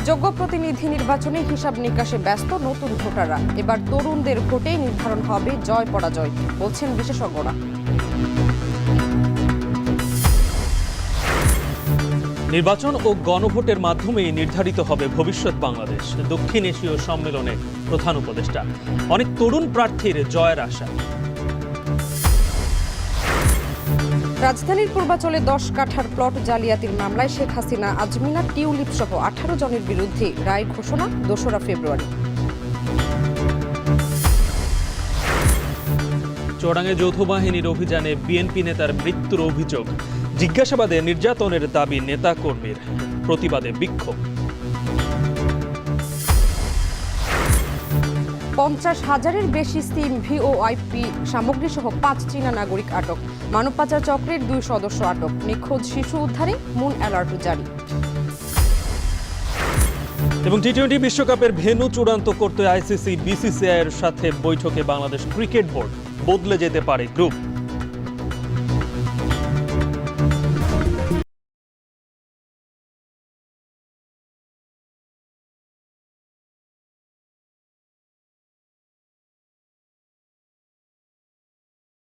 যোগ্য প্রতিনিধি নির্বাচনে হিসাব নিকাশে ব্যস্ত নতুন ভোটাররা। এবার তরুণদের ভোটেই নির্ধারণ হবে জয় পরাজয়, বলছেন বিশেষজ্ঞরা। নির্বাচন ও গণভোটের মাধ্যমেই নির্ধারিত হবে ভবিষ্যৎ বাংলাদেশ, দক্ষিণ এশীয় সম্মেলনে প্রধান উপদেষ্টা। অনেক তরুণ প্রার্থীর জয়ের আশা। রাজধানীর পূর্বাচলে 10 কাঠার প্লট জালিয়াতির মামলায় শেখ হাসিনা, আজমিনা, টিউলিপ সহ 18 জনের বিরুদ্ধে রায় ঘোষণা 2রা ফেব্রুয়ারি। চুয়াডাঙ্গে যৌথ বাহিনীর অভিযানে বিএনপি নেতার মৃত্যুর অভিযোগ, জিজ্ঞাসাবাদে নির্যাতনের দাবি নেতাকর্মীর, প্রতিবাদে বিক্ষোভ। 50,000-এর বেশি সিম, ভিওআইপি সামগ্রী সহ 5 চীনা নাগরিক আটক। মানব পাচার চক্রের 2 সদস্য আটক। নিখোঁজ শিশু উদ্ধারে মুন অ্যালার্ট জারি। এবং টি-20 বিশ্বকাপের ভেন্যু চূড়ান্ত করতে আইসিসি বিসিসিআই এর সাথে বৈঠকে বাংলাদেশ ক্রিকেট বোর্ড, বদলে যেতে পারে গ্রুপ।